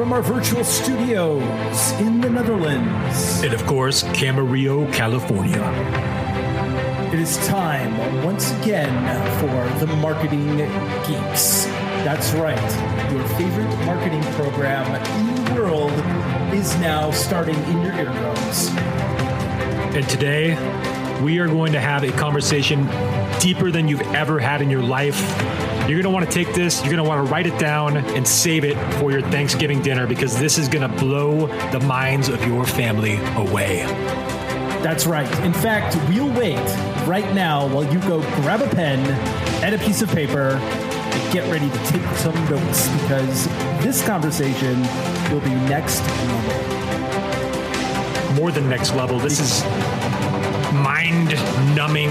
from our virtual studios in the Netherlands. And of course, Camarillo, California. It is time once again for the Marketing Geeks. That's right. Your favorite marketing program in the world is now starting in your eardrums. And today, we are going to have a conversation deeper than you've ever had in your life. You're going to want to take this, you're going to want to write it down and save it for your Thanksgiving dinner because this is going to blow the minds of your family away. That's right. In fact, we'll wait right now while you go grab a pen and a piece of paper and get ready to take some notes because this conversation will be next level. More than next level. This is mind-numbing.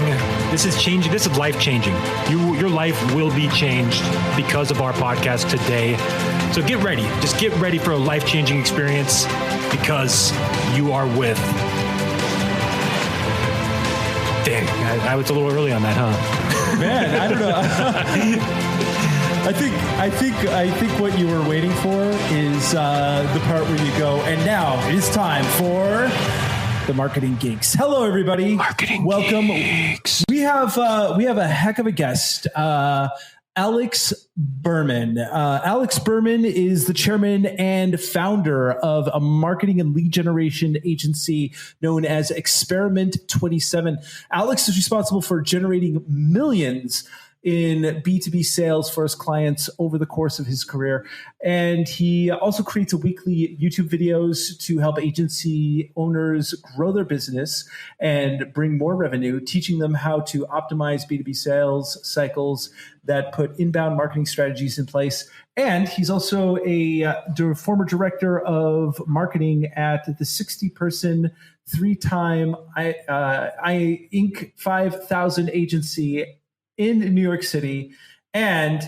This is changing. This is life-changing. Your life will be changed because of our podcast today. So get ready. Just get ready for a life-changing experience because you are with... Dang, I was a little early on that, huh? Man, I don't know. I think what you were waiting for is the part where you go, and now it is time for the Marketing Geeks. Hello, everybody. Welcome. Geeks. We have a heck of a guest, Alex Berman. Alex Berman is the chairman and founder of a marketing and lead generation agency known as Experiment 27. Alex is responsible for generating millions in B2B sales for his clients over the course of his career. And he also creates weekly YouTube videos to help agency owners grow their business and bring more revenue, teaching them how to optimize B2B sales cycles that put inbound marketing strategies in place. And he's also a former director of marketing at the 60-person, three-time Inc. 5000 agency in New York City, and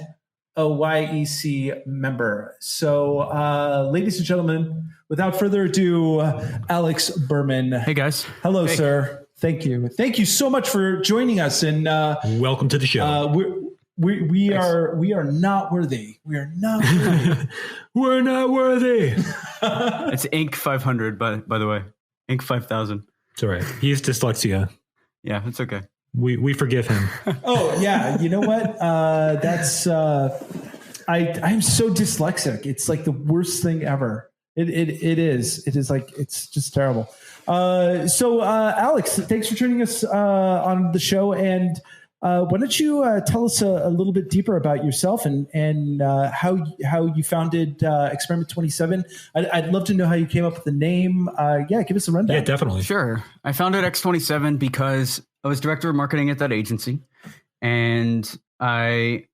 a YEC member. So, ladies and gentlemen, without further ado, Alex Berman. Hey, guys. Hello, hey. Sir. Thank you. Thank you so much for joining us. And welcome to the show. We are not worthy. We are not worthy. We're not worthy. It's Inc. 500, by the way. Inc. 5000. It's all right. He has dyslexia. Yeah, it's okay. We forgive him. Oh yeah, you know what? That's I'm so dyslexic. It's like the worst thing ever. It is. It is like it's just terrible. So Alex, thanks for joining us on the show. And why don't you tell us a little bit deeper about yourself and how you founded Experiment 27? I'd love to know how you came up with the name. Give us a rundown. Yeah, definitely. Sure. I founded X27 because I was director of marketing at that agency. And before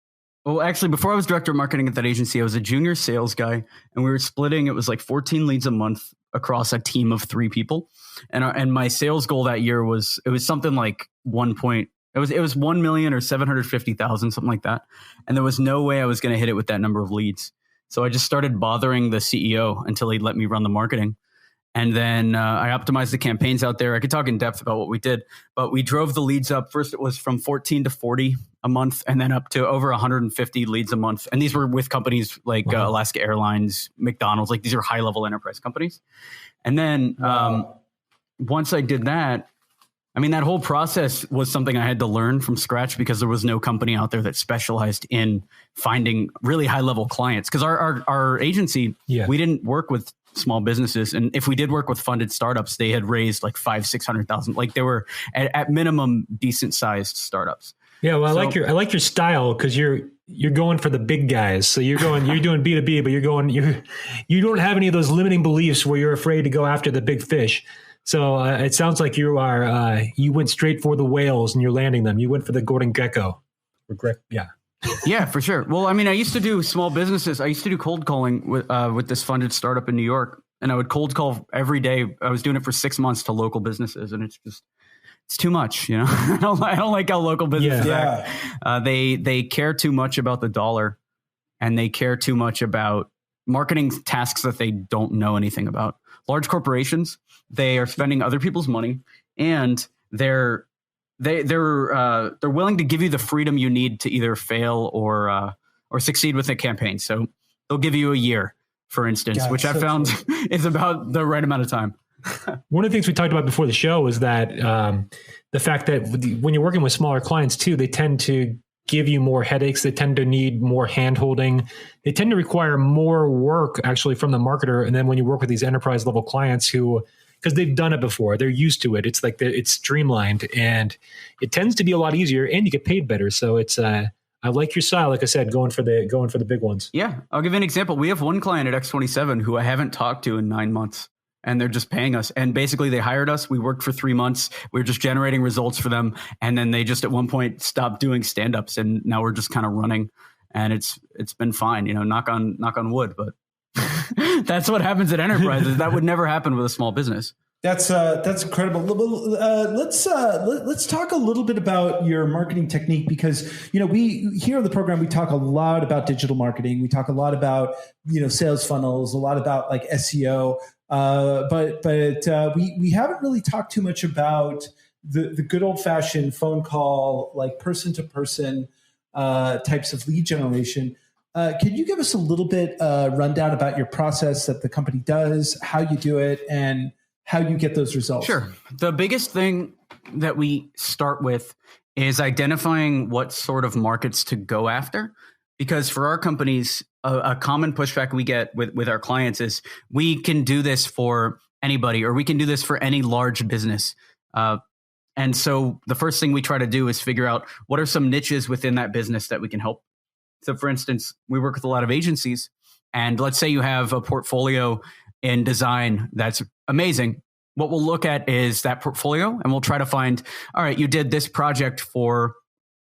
I was director of marketing at that agency, I was a junior sales guy, and we were splitting. It was like 14 leads a month across a team of 3 people. And my sales goal that year was something like it was 1 million or 750,000, something like that. And there was no way I was going to hit it with that number of leads. So I just started bothering the CEO until he'd let me run the marketing. And then I optimized the campaigns out there. I could talk in depth about what we did, but we drove the leads up. First, it was from 14 to 40 a month, and then up to over 150 leads a month. And these were with companies like Alaska Airlines, McDonald's, like these are high level enterprise companies. And then once I did that, I mean, that whole process was something I had to learn from scratch because there was no company out there that specialized in finding really high level clients. Because our agency, we didn't work with small businesses, and if we did work with funded startups, they had raised like $500,000-600,000. Like they were at minimum decent sized startups. Yeah, well, I like your style because you're going for the big guys. So you're doing B2B, but you don't have any of those limiting beliefs where you're afraid to go after the big fish. So it sounds like you went straight for the whales and you're landing them. You went for the golden gecko. Yeah, for sure. Well, I mean, I used to do small businesses. I used to do cold calling with this funded startup in New York, and I would cold call every day. I was doing it for 6 months to local businesses, and it's too much, you know. I don't like how local businesses act. They care too much about the dollar, and they care too much about marketing tasks that they don't know anything about. Large corporations, they are spending other people's money, and they're willing to give you the freedom you need to either fail or succeed with a campaign. So they'll give you a year. for instance, God, which I so found true. is about the right amount of time. One of the things we talked about before the show was that the fact that when you're working with smaller clients too, they tend to give you more headaches. They tend to need more hand-holding. They tend to require more work actually from the marketer. And then when you work with these enterprise level clients who, because they've done it before, they're used to it. It's like it's streamlined and it tends to be a lot easier and you get paid better. So it's I like your style, like I said, going for the big ones. Yeah, I'll give you an example. We have one client at X27 who I haven't talked to in 9 months. And they're just paying us. And basically they hired us. We worked for 3 months. We were just generating results for them. And then they just at one point stopped doing stand-ups. And now we're just kind of running. And it's been fine, knock on wood. But that's what happens at enterprises. That would never happen with a small business. That's incredible. Let's talk a little bit about your marketing technique, because we here on the program we talk a lot about digital marketing. We talk a lot about sales funnels, a lot about like SEO. But we haven't really talked too much about the good old fashioned phone call, like person to person types of lead generation. Can you give us a little bit rundown about your process that the company does, how you do it, and how you get those results? Sure. The biggest thing that we start with is identifying what sort of markets to go after. Because for our companies, a common pushback we get with our clients is we can do this for anybody, or we can do this for any large business. And so the first thing we try to do is figure out what are some niches within that business that we can help. So for instance, we work with a lot of agencies, and let's say you have a portfolio in design that's amazing. What we'll look at is that portfolio, and we'll try to find, all right, you did this project for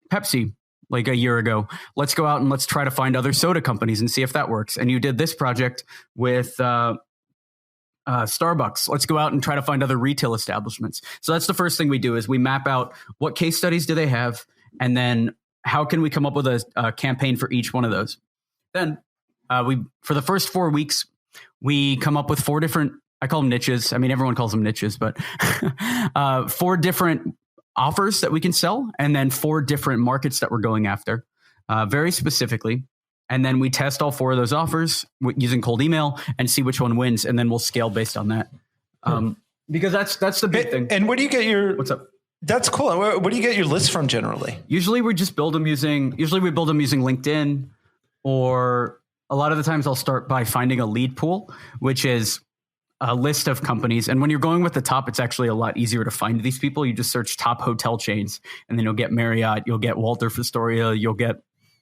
Pepsi like a year ago. Let's go out and let's try to find other soda companies and see if that works. And you did this project with Starbucks. Let's go out and try to find other retail establishments. So that's the first thing we do, is we map out what case studies do they have, and then how can we come up with a campaign for each one of those. Then for the first 4 weeks, we come up with 4 different, I call them niches. I mean, everyone calls them niches, but 4 different offers that we can sell, and then 4 different markets that we're going after very specifically. And then we test all 4 of those offers using cold email and see which one wins. And then we'll scale based on that. Because that's the big thing. And where do you get your, what's up? That's cool. Where do you get your lists from generally? Usually we build them using LinkedIn, or a lot of the times I'll start by finding a lead pool, which is a list of companies. And when you're going with the top, it's actually a lot easier to find these people. You just search top hotel chains, and then you'll get Marriott, you'll get Walter Fostoria, you'll get,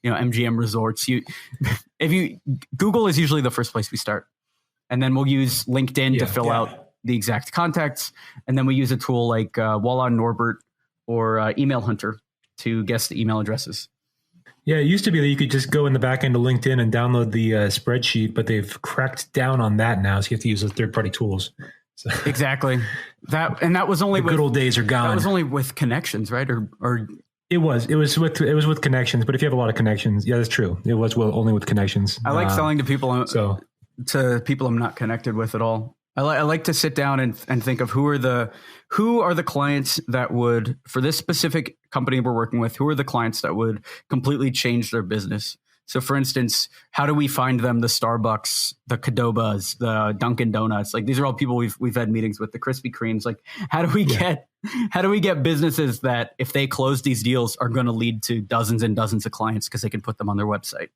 MGM Resorts. Google is usually the first place we start. And then we'll use LinkedIn to fill out the exact contacts. And then we use a tool like Walla Norbert or Email Hunter to guess the email addresses. Yeah, it used to be that you could just go in the back end of LinkedIn and download the spreadsheet, but they've cracked down on that now. So you have to use those third-party tools. So, exactly. That was only the good old days are gone. That was only with connections, right? Or it was with connections. But if you have a lot of connections, yeah, that's true. It was only with connections. I like selling to people. To people I'm not connected with at all. I like to sit down and think of who are the clients that would, for this specific company we're working with, who are the clients that would completely change their business. So for instance, how do we find them the Starbucks, the Cadobas, the Dunkin' Donuts? Like, these are all people we've had meetings with, the Krispy Kremes. Like, how do we get businesses that, if they close these deals, are going to lead to dozens and dozens of clients because they can put them on their website?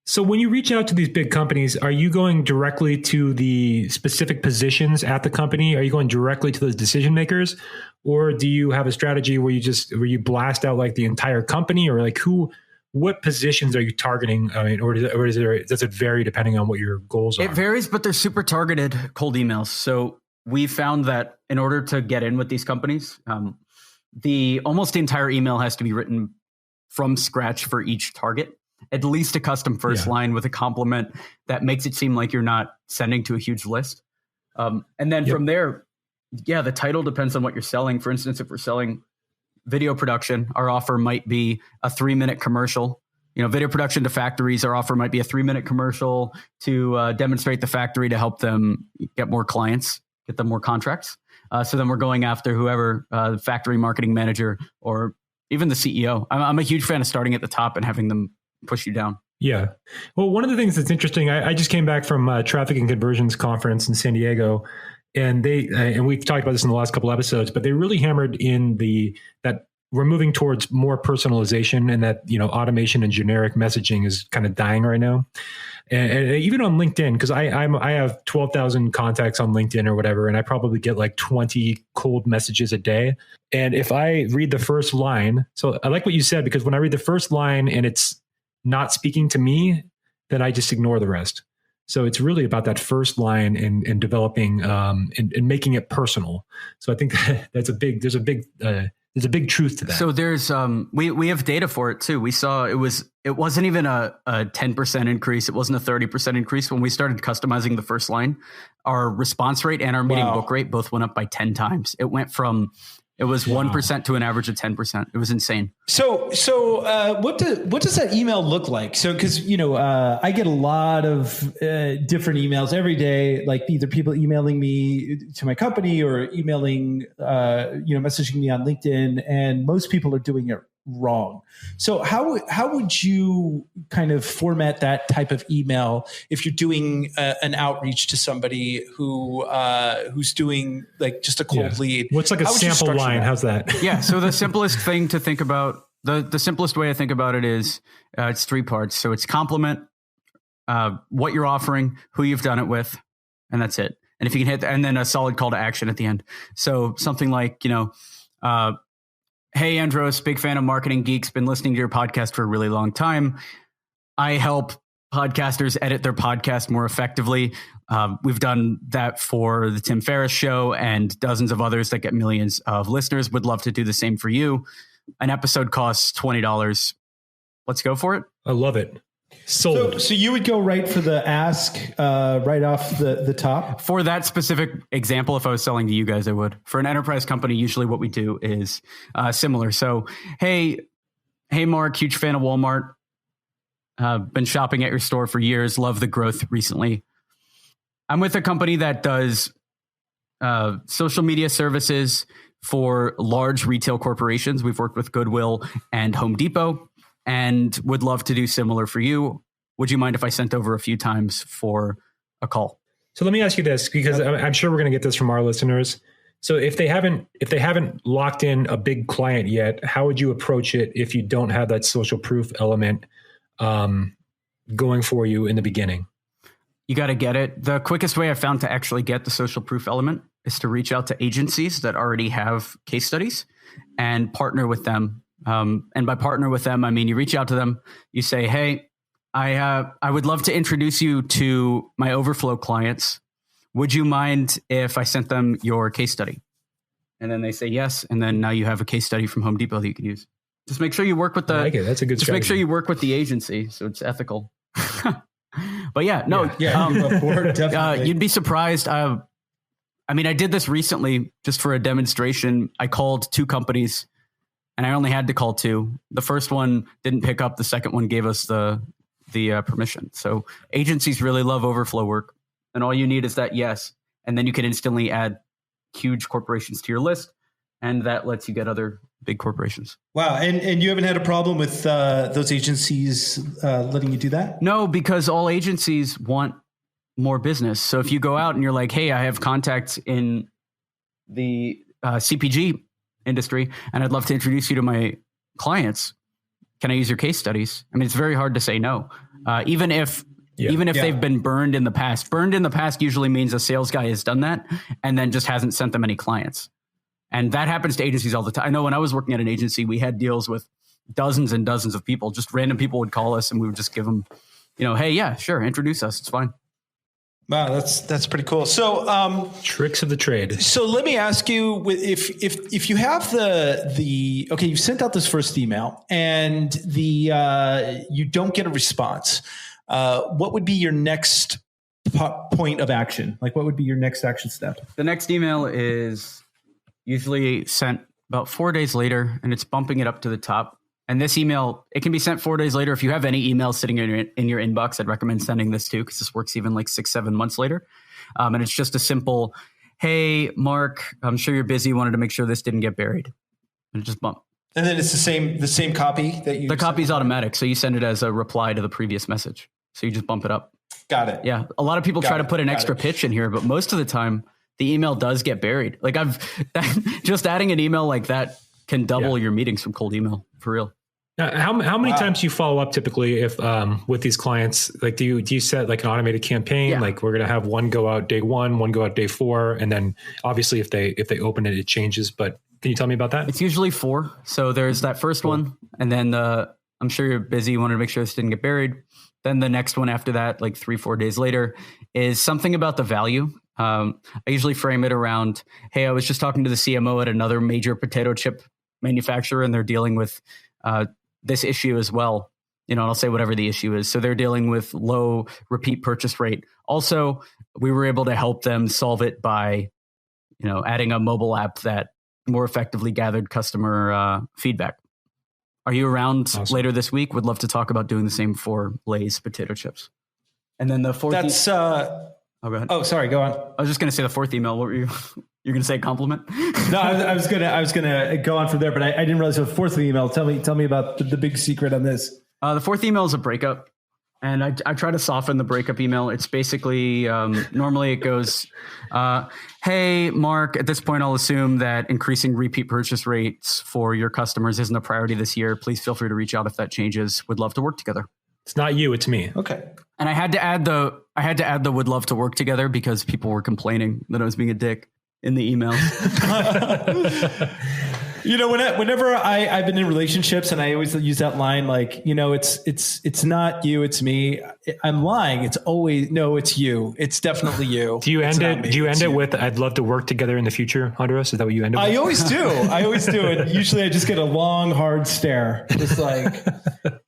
So when you reach out to these big companies, are you going directly to the specific positions at the company? Are you going directly to those decision makers? Or do you have a strategy where you blast out like the entire company, or like what positions are you targeting? I mean, does it vary depending on what your goals are? It varies, but they're super targeted cold emails. So we found that in order to get in with these companies, almost the entire email has to be written from scratch for each target. At least a custom first line with a compliment that makes it seem like you're not sending to a huge list. And then from there, the title depends on what you're selling. For instance, if we're selling video production, our offer might be a 3-minute commercial. Video production to factories, our offer might be a 3-minute commercial to demonstrate the factory to help them get more clients, get them more contracts. So then we're going after whoever, the factory marketing manager, or even the CEO. I'm a huge fan of starting at the top and having them push you down. Yeah. Well, one of the things that's interesting, I just came back from Traffic and Conversions Conference in San Diego, and and we've talked about this in the last couple episodes, but they really hammered in that we're moving towards more personalization, and that, automation and generic messaging is kind of dying right now. And even on LinkedIn, because I have 12,000 contacts on LinkedIn or whatever, and I probably get like 20 cold messages a day. And if I read the first line, so I like what you said, because when I read the first line and it's not speaking to me, then I just ignore the rest. So it's really about that first line and developing and making it personal. So I think there's a big truth to that. So there's we have data for it too. We saw it wasn't even a 10% increase. It wasn't a 30% increase. When we started customizing the first line, our response rate and our meeting book rate both went up by 10 times. It went from 1% to an average of 10%. It was insane. So what does that email look like? So, because I get a lot of different emails every day, like either people emailing me to my company or emailing, messaging me on LinkedIn, and most people are doing it wrong. So how would you kind of format that type of email if you're doing an outreach to somebody who's doing like just a cold lead? What's like a sample line? How's that? Yeah. So the simplest thing to think about, the simplest way to think about it is it's 3 parts. So it's compliment, what you're offering, who you've done it with, and that's it. And if you can and then a solid call to action at the end. So something like, hey, Andros, big fan of Marketing Geeks, been listening to your podcast for a really long time. I help podcasters edit their podcast more effectively. We've done that for the Tim Ferriss show and dozens of others that get millions of listeners. Would love to do the same for you. An episode costs $20. Let's go for it. I love it. Sold. So you would go right for the ask right off the top? For that specific example, if I was selling to you guys, I would. For an enterprise company, usually what we do is similar. So, hey, Mark, huge fan of Walmart. Been shopping at your store for years. Love the growth recently. I'm with a company that does social media services for large retail corporations. We've worked with Goodwill and Home Depot, and would love to do similar for you. Would you mind if I sent over a few times for a call? So let me ask you this, because I'm sure we're going to get this from our listeners. So if they haven't locked in a big client yet, how would you approach it if you don't have that social proof element going for you in the beginning? You got to get it. The quickest way I found to actually get the social proof element is to reach out to agencies that already have case studies and partner with them. And by partner with them, I mean, you reach out to them, you say, hey, I would love to introduce you to my overflow clients. Would you mind if I sent them your case study? And then they say yes. And then now you have a case study from Home Depot that you can use. Just make sure you work with the, I like it. That's a good strategy. Make sure you work with the agency so it's ethical. But yeah, no, definitely. you'd be surprised. I did this recently just for a demonstration. I called 2 companies and I only had to call 2. The first one didn't pick up. The second one gave us the permission. So agencies really love overflow work, and all you need is that yes, and then you can instantly add huge corporations to your list, and that lets you get other big corporations. Wow, and you haven't had a problem with those agencies letting you do that? No, because all agencies want more business. So if you go out and you're like, hey, I have contacts in the CPG industry, and I'd love to introduce you to my clients. Can I use your case studies? I mean, it's very hard to say no, even if they've been burned in the past. Burned in the past usually means a sales guy has done that and then just hasn't sent them any clients. And that happens to agencies all the time. I know when I was working at an agency, we had deals with dozens and dozens of people. Just random people would call us and we would just give them, hey, yeah, sure, introduce us. It's fine. Wow, that's pretty cool. So tricks of the trade. So let me ask you, if you have the okay, you've sent out this first email and you don't get a response, what would be your next point of action? Like, what would be your next action step? The next email is usually sent about 4 days later, and it's bumping it up to the top. And this email, it can be sent 4 days later. If you have any emails sitting in your inbox, I'd recommend sending this too, because this works even like 6-7 months later. And it's just a simple, hey, Mark, I'm sure you're busy. Wanted to make sure this didn't get buried. And just bump. And then it's the same copy that you. The copy's automatic, so you send it as a reply to the previous message. So you just bump it up. Got it. Yeah, a lot of people try to put an extra pitch in here, but most of the time the email does get buried. Like just adding an email like that can double your meetings from cold email for real. How many times do you follow up typically if with these clients? Like do you set like an automated campaign? Yeah. Like we're going to have one go out day 1, one go out day 4, and then obviously if they open it, it changes. But can you tell me about that? It's usually 4. So there's that first one, and then I'm sure you're busy. You wanted to make sure this didn't get buried. Then the next one after that, like 3-4 days later, is something about the value. I usually frame it around, hey, I was just talking to the CMO at another major potato chip manufacturer, and they're dealing with this issue as well. And I'll say whatever the issue is. So they're dealing with low repeat purchase rate. Also, we were able to help them solve it by, adding a mobile app that more effectively gathered customer feedback. Are you around later this week? Would love to talk about doing the same for Lay's potato chips. And then the fourth. That's. Go ahead. Oh, sorry. Go on. I was just going to say the fourth email. What were you? You're going to say a compliment? No, I was gonna go on from there, but I didn't realize the fourth email. Tell me about the big secret on this. The fourth email is a breakup, and I try to soften the breakup email. It's basically normally it goes, "Hey, Mark. At this point, I'll assume that increasing repeat purchase rates for your customers isn't a priority this year. Please feel free to reach out if that changes. Would love to work together." It's not you, it's me. Okay. And I had to add the would love to work together because people were complaining that I was being a dick in the email. Whenever I've been in relationships and I always use that line, like, it's not you, it's me. I'm lying. It's always, no, it's you. It's definitely you. Do you end it with, I'd love to work together in the future, Andres? Is that what you end it with? I always do. And usually I just get a long, hard stare. Just like,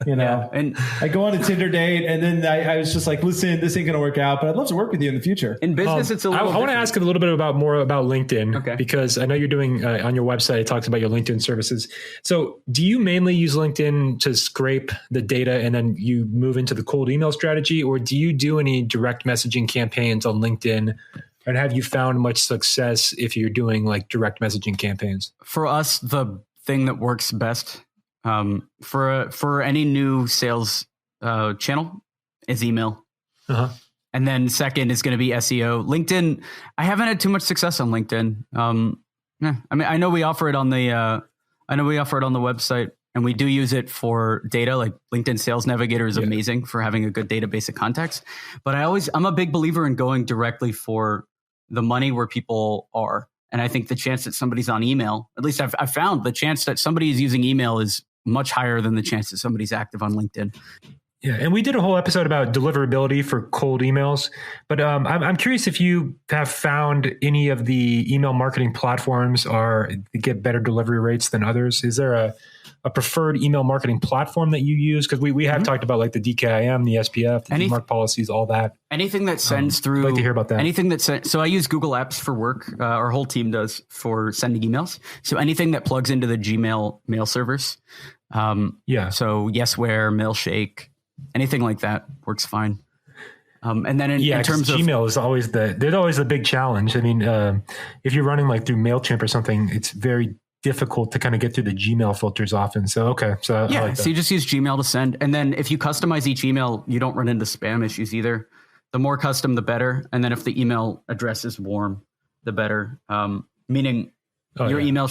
and I go on a Tinder date and then I was just like, listen, this ain't going to work out, but I'd love to work with you in the future. In business, it's a little I want to ask a little bit more about LinkedIn, because I know you're doing on your website, it talks about your LinkedIn services. So do you mainly use LinkedIn to scrape the data and then you move into the cold email strategy, or do you do any direct messaging campaigns on LinkedIn? And have you found much success if you're doing like direct messaging campaigns? For us, the thing that works best for any new sales channel is email. Uh-huh. And then second is going to be SEO. LinkedIn, I haven't had too much success on LinkedIn. I know we offer it on the website, and we do use it for data. Like LinkedIn Sales Navigator is amazing for having a good database of contacts. But I'm a big believer in going directly for the money where people are. And I think the chance that somebody's on email, at least I've found the chance that somebody is using email is much higher than the chance that somebody's active on LinkedIn. Yeah, and we did a whole episode about deliverability for cold emails. But I'm curious if you have found any of the email marketing platforms get better delivery rates than others. Is there a preferred email marketing platform that you use? Because we have talked about like the DKIM, the SPF, the DMARC policies, all that. Anything that sends through. I'd like to hear about that. Anything that so I use Google Apps for work. Our whole team does for sending emails. So anything that plugs into the Gmail mail servers. So Yesware, Mailshake. Anything like that works fine. And then in terms of Gmail is always the big challenge. I mean, if you're running like through MailChimp or something, it's very difficult to kind of get through the Gmail filters often. So so you just use Gmail to send. And then if you customize each email, you don't run into spam issues either. The more custom, the better. And then if the email address is warm, the better. Meaning your email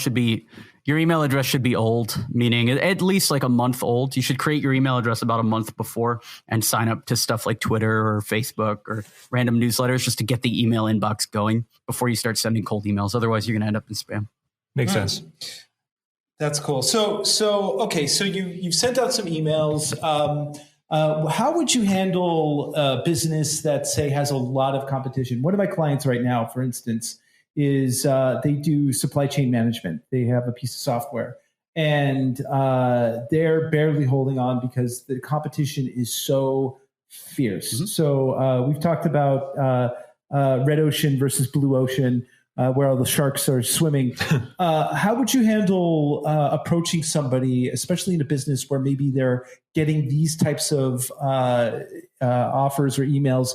address should be old, meaning at least like a month old. You should create your email address about a month before and sign up to stuff like Twitter or Facebook or random newsletters just to get the email inbox going before you start sending cold emails. Otherwise, you're going to end up in spam. Makes sense. That's cool. So you've sent out some emails. How would you handle a business that, say, has a lot of competition? One of my clients right now, for instance, is they do supply chain management. They have a piece of software, and they're barely holding on because the competition is so fierce. Mm-hmm. So we've talked about red ocean versus blue ocean, where all the sharks are swimming. How would you handle approaching somebody, especially in a business where maybe they're getting these types of offers or emails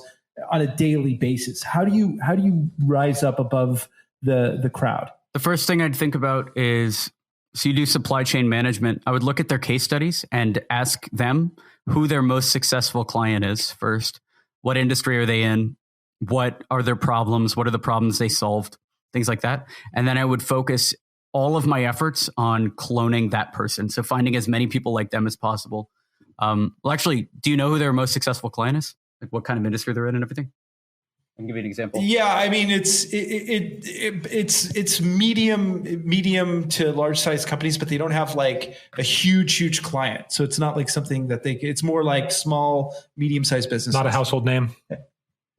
on a daily basis? How do you rise up above the crowd? The first thing I'd think about is So you do supply chain management. I would look at their case studies and ask them who their most successful client is first. What industry are they in? What are their problems? What are the problems they solved? Things like that. And then I would focus all of my efforts on cloning that person. So finding as many people like them as possible. Well, actually, do you know who their most successful client is? Like what kind of industry they're in and everything? I can give you an example. Yeah, I mean it's medium to large size companies, but they don't have like a huge client. So it's not like something that it's more like small, medium sized business. Not a household name.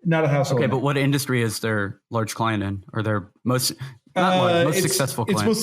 Not a household. Okay, name. but what industry is their large client in, or their most successful client?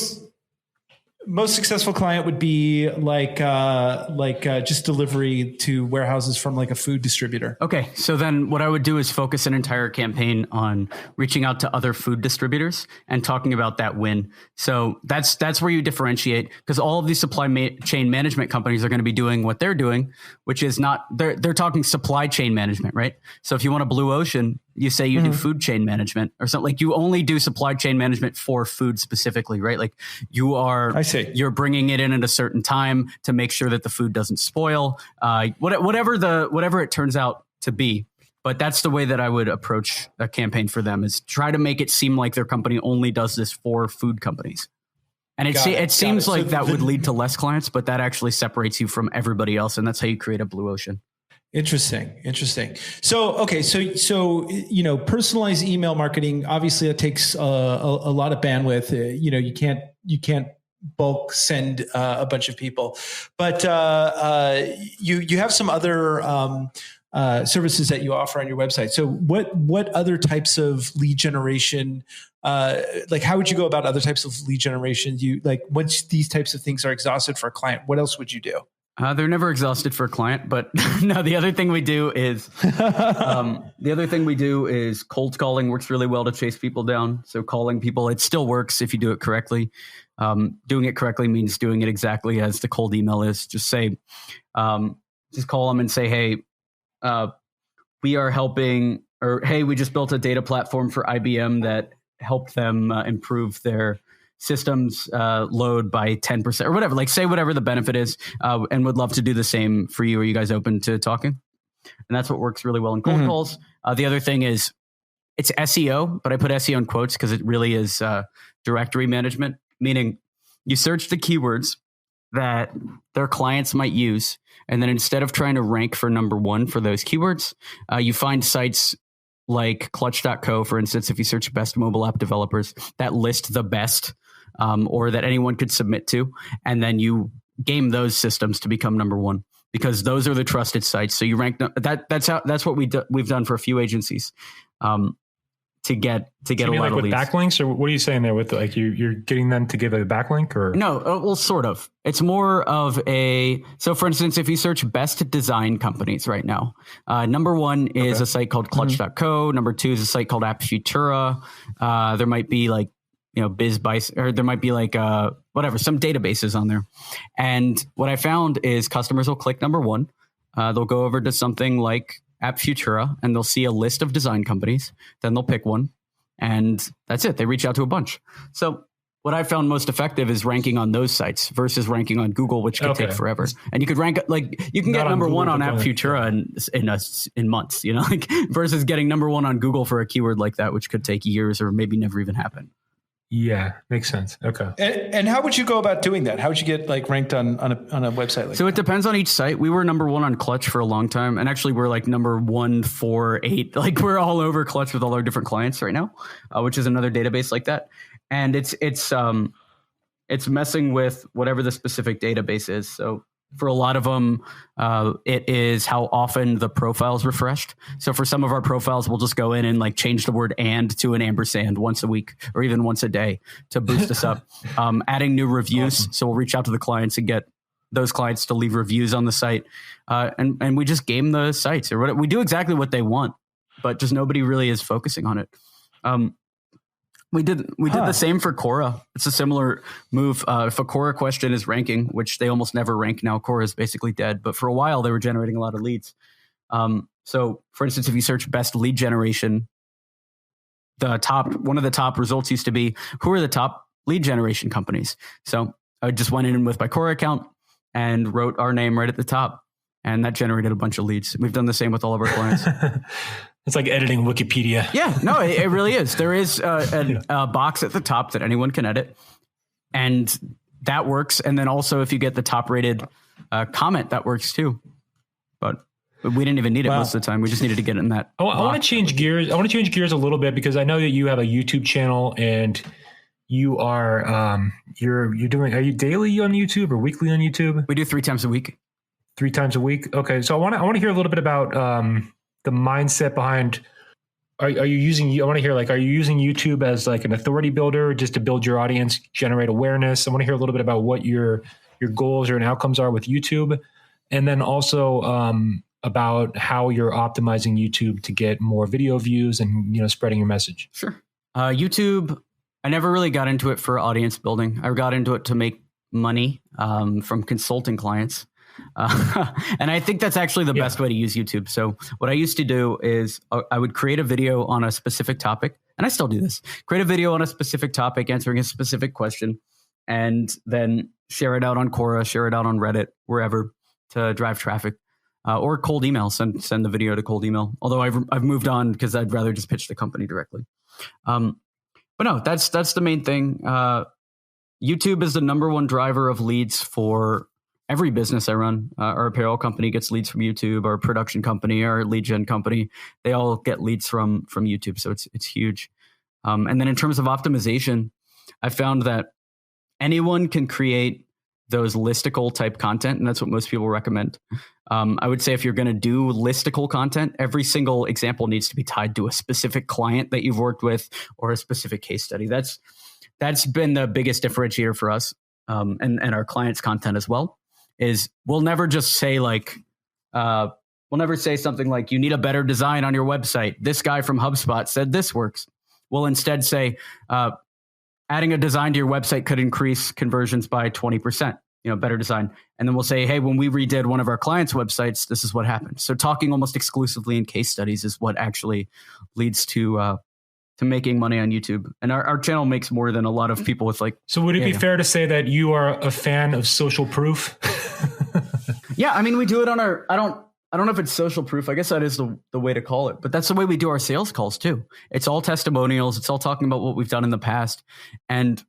Most successful client would be like just delivery to warehouses from like a food distributor. Okay, so then what I would do is focus an entire campaign on reaching out to other food distributors and talking about that win. So that's where you differentiate, because all of these supply chain management companies are going to be doing what they're doing, which is not they're talking supply chain management, right? So if you want a blue ocean, you say you do food chain management or something. Like you only do supply chain management for food specifically, right? Like you're bringing it in at a certain time to make sure that the food doesn't spoil, whatever it turns out to be. But that's the way that I would approach a campaign for them, is try to make it seem like their company only does this for food companies. And it seems like that would lead to less clients, but that actually separates you from everybody else. And that's how you create a blue ocean. Interesting. So, okay. So, personalized email marketing, obviously that takes a lot of bandwidth. You can't bulk send a bunch of people, but you have some other services that you offer on your website. So what other types of lead generation, like how would you go about other types of lead generation? Once these types of things are exhausted for a client, what else would you do? They're never exhausted for a client, but no, the other thing we do is cold calling works really well to chase people down. So calling people, it still works if you do it correctly. Doing it correctly means doing it exactly as the cold email is. Just call them and say, hey, we are helping, or hey, we just built a data platform for IBM that helped them improve their systems load by 10% or whatever. Like say whatever the benefit is, and would love to do the same for you. Are you guys open to talking? And that's what works really well in cold calls. The other thing is it's SEO, but I put SEO in quotes because it really is directory management, meaning you search the keywords that their clients might use. And then instead of trying to rank for number one for those keywords, you find sites like clutch.co, for instance. If you search best mobile app developers, that list the best or that anyone could submit to. And then you game those systems to become number one, because those are the trusted sites. So you rank that's what we've done for a few agencies to get a lot of with leads. Backlinks, or what are you saying there with like you're getting them to give a backlink, or no? Well, sort of. It's more of so for instance, if you search best design companies right now, number one is a site called clutch.co. Number two is a site called App Futura. There might be like, BizBice, or there might be like some databases on there. And what I found is customers will click number one. They'll go over to something like App Futura and they'll see a list of design companies. Then they'll pick one, and that's it. They reach out to a bunch. So what I found most effective is ranking on those sites versus ranking on Google, which could take forever. And you could rank, like you can get number one on App Futura in months, versus getting number one on Google for a keyword like that, which could take years or maybe never even happen. Yeah, makes sense. Okay. And how would you go about doing that? How would you get like ranked on a website like So it depends on each site. We were number one on Clutch for a long time. And actually we're like number 1, 4, 8. Like we're all over Clutch with all our different clients right now, which is another database like that. And it's messing with whatever the specific database is. So for a lot of them, it is how often the profile is refreshed. So for some of our profiles, we'll just go in and like change the word "and" to an ampersand once a week or even once a day to boost us up. Adding new reviews. Awesome. So we'll reach out to the clients and get those clients to leave reviews on the site. And we just game the sites, or we do exactly what they want, but just nobody really is focusing on it. We did the same for Quora. It's a similar move. If a Quora question is ranking, which they almost never rank now, Quora is basically dead. But for a while, they were generating a lot of leads. So, for instance, if you search best lead generation, one of the top results used to be who are the top lead generation companies. So I just went in with my core account and wrote our name right at the top. And that generated a bunch of leads. We've done the same with all of our clients. It's like editing Wikipedia. Yeah, no, it really is. There is a box at the top that anyone can edit. And that works. And then also if you get the top rated comment, that works too. But we didn't even need it most of the time. We just needed to get it in that. I want to change gears. I want to change gears a little bit because I know that you have a YouTube channel and you are you're doing. Are you daily on YouTube or weekly on YouTube? We do 3 times a week. 3 times a week. Okay, so I want to hear a little bit about the mindset behind. Are you using? I want to hear are you using YouTube as like an authority builder just to build your audience, generate awareness? I want to hear a little bit about what your goals or and outcomes are with YouTube, and then also about how you're optimizing YouTube to get more video views and spreading your message. Sure. YouTube, I never really got into it for audience building. I got into it to make money from consulting clients. And I think that's actually the best way to use YouTube. So what I used to do is I would create a video on a specific topic, and I still do this, create a video on a specific topic, answering a specific question, and then share it out on Quora, share it out on Reddit, wherever to drive traffic. Or cold email, send the video to cold email. Although I've moved on because I'd rather just pitch the company directly. But no, that's the main thing. YouTube is the number one driver of leads for every business I run. Our apparel company gets leads from YouTube. Our production company, our lead gen company, they all get leads from YouTube. So it's huge. And then in terms of optimization, I found that anyone can create those listicle type content, and that's what most people recommend. I would say if you're going to do listicle content, every single example needs to be tied to a specific client that you've worked with or a specific case study. That's been the biggest differentiator for us, and our clients' content as well. Is we'll never just say we'll never say something like, you need a better design on your website. This guy from HubSpot said this works. We'll instead say, adding a design to your website could increase conversions by 20%, better design. And then we'll say, hey, when we redid one of our clients' websites, this is what happened. So talking almost exclusively in case studies is what actually leads to making money on YouTube. And our channel makes more than a lot of people with So would it be fair to say that you are a fan of social proof? Yeah. I mean, we do it on I don't know if it's social proof. I guess that is the way to call it, but that's the way we do our sales calls too. It's all testimonials. It's all talking about what we've done in the past and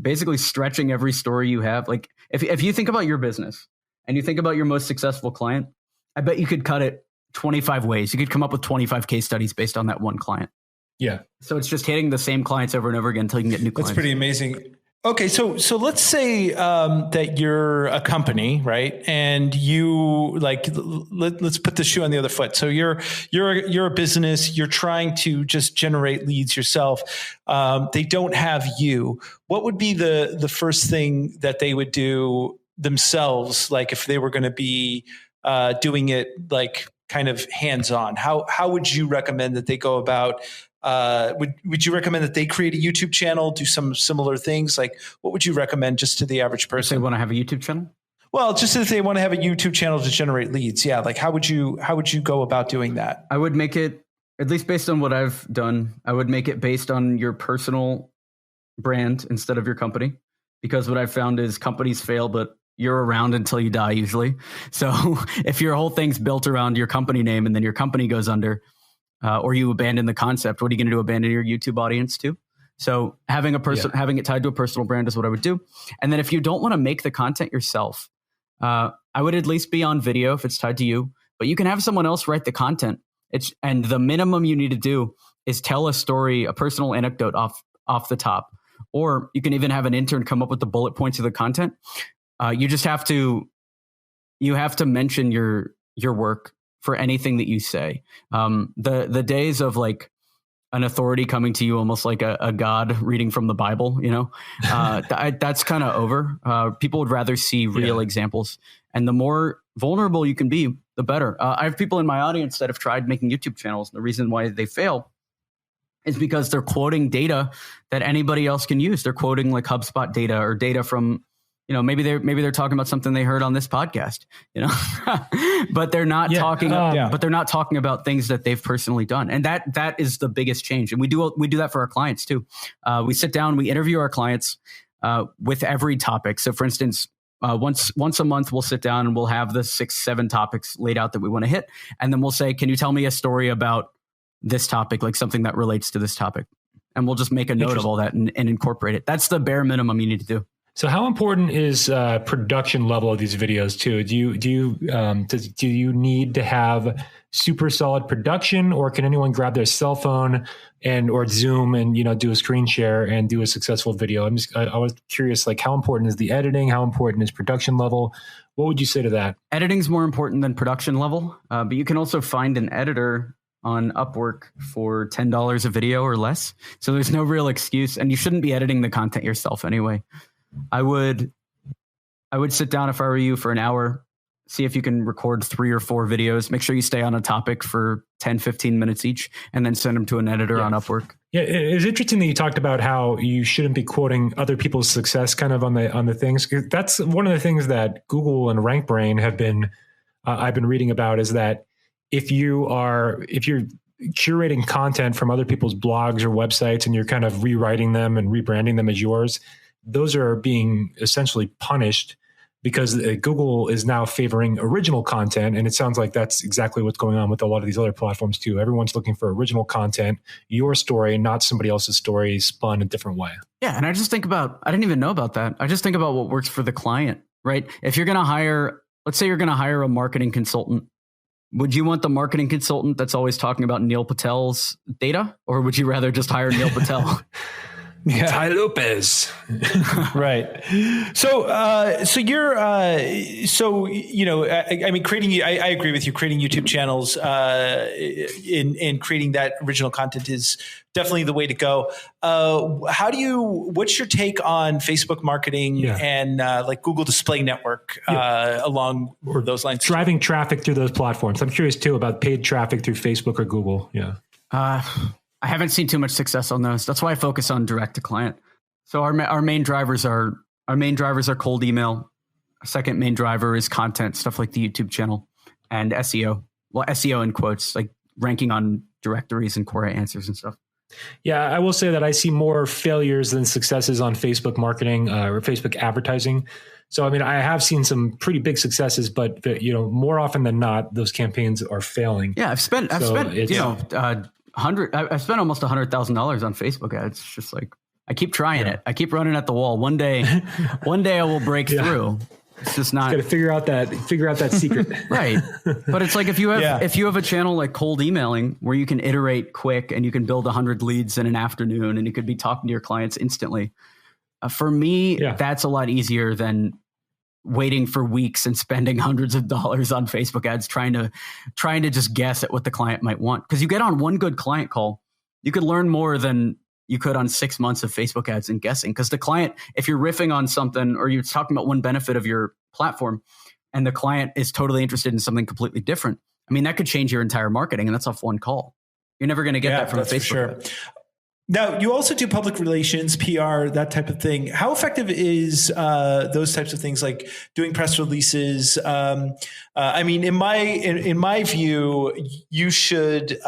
basically stretching every story you have. Like if you think about your business and you think about your most successful client, I bet you could cut it 25 ways. You could come up with 25 case studies based on that one client. Yeah. So it's just hitting the same clients over and over again until you can get new clients. That's pretty amazing. Okay, so let's say that you're a company, right? And you let's put the shoe on the other foot. So you're a business. You're trying to just generate leads yourself. They don't have you. What would be the first thing that they would do themselves? Like if they were going to be doing it like kind of hands on, how would you recommend that they go about? Would you recommend that they create a YouTube channel, do some similar things? Like what would you recommend just to the average person? They want to have a YouTube channel? Well, just if they want to have a YouTube channel to generate leads. Yeah. Like how would you go about doing that? I would make it, at least based on what I've done, I would make it based on your personal brand instead of your company. Because what I've found is companies fail, but you're around until you die usually. So if your whole thing's built around your company name and then your company goes under, or you abandon the concept, what are you going to do? Abandon your YouTube audience too? So having having it tied to a personal brand is what I would do. And then if you don't want to make the content yourself, I would at least be on video if it's tied to you, but you can have someone else write the content. And the minimum you need to do is tell a story, a personal anecdote off the top, or you can even have an intern come up with the bullet points of the content. You have to mention your work for anything that you say. The days of like an authority coming to you almost like a God reading from the Bible, that's kind of over. People would rather see real examples. And the more vulnerable you can be, the better. I have people in my audience that have tried making YouTube channels. And the reason why they fail is because they're quoting data that anybody else can use. They're quoting like HubSpot data or data from, maybe they're talking about something they heard on this podcast, but they're not talking about things that they've personally done. And that is the biggest change. And we do that for our clients too. We sit down, we interview our clients. with every topic. So for instance, once a month, we'll sit down and we'll have the 6-7 topics laid out that we want to hit. And then we'll say, can you tell me a story about this topic, like something that relates to this topic? And we'll just make a note of all that and incorporate it. That's the bare minimum you need to do. So how important is production level of these videos too? Do you need to have super solid production, or can anyone grab their cell phone or Zoom and do a screen share and do a successful video? I was curious, like, how important is the editing? How important is production level? What would you say to that? Editing's more important than production level, but you can also find an editor on Upwork for $10 a video or less. So there's no real excuse, and you shouldn't be editing the content yourself anyway. I would sit down if I were you for an hour, see if you can record 3 or 4 videos. Make sure you stay on a topic for 10, 15 minutes each, and then send them to an editor on Upwork. Yeah, it's interesting that you talked about how you shouldn't be quoting other people's success kind of on the things. That's one of the things that Google and RankBrain have been, I've been reading about, is that if you're curating content from other people's blogs or websites and you're kind of rewriting them and rebranding them as yours, those are being essentially punished because Google is now favoring original content. And it sounds like that's exactly what's going on with a lot of these other platforms too. Everyone's looking for original content, your story, not somebody else's story spun a different way. Yeah. And I just think about, I didn't even know about that. I just think about what works for the client, right? If you're going to hire, let's say you're going to hire a marketing consultant, would you want the marketing consultant that's always talking about Neil Patel's data, or would you rather just hire Neil Patel? Yeah. Ty Lopez. Right. So you're, I mean, I agree with you. Creating YouTube channels, in creating that original content is definitely the way to go. What's your take on Facebook marketing and like Google Display Network along those lines? Driving traffic through those platforms. I'm curious too about paid traffic through Facebook or Google. Yeah. I haven't seen too much success on those. That's why I focus on direct to client. So our main drivers are cold email. Our second main driver is content, stuff like the YouTube channel, and SEO. Well, SEO in quotes, like ranking on directories and Quora answers and stuff. Yeah, I will say that I see more failures than successes on Facebook marketing or Facebook advertising. So, I mean, I have seen some pretty big successes, but more often than not, those campaigns are failing. Yeah, I've spent almost $100,000 on Facebook ads. It's just like, I keep trying it. I keep running at the wall. One day I will break through. It's just not. Got to figure out that secret. Right. But it's like if you have a channel like cold emailing where you can iterate quick and you can build 100 leads in an afternoon and you could be talking to your clients instantly. For me, that's a lot easier than waiting for weeks and spending hundreds of dollars on Facebook ads trying to just guess at what the client might want. Because you get on one good client call, you could learn more than you could on 6 months of Facebook ads and guessing. Because the client, if you're riffing on something or you're talking about one benefit of your platform and the client is totally interested in something completely different, I mean, that could change your entire marketing, and that's off one call. You're never going to get that from a Facebook ad. Now, you also do public relations, PR, that type of thing. How effective is those types of things, like doing press releases? I mean, in my view, you should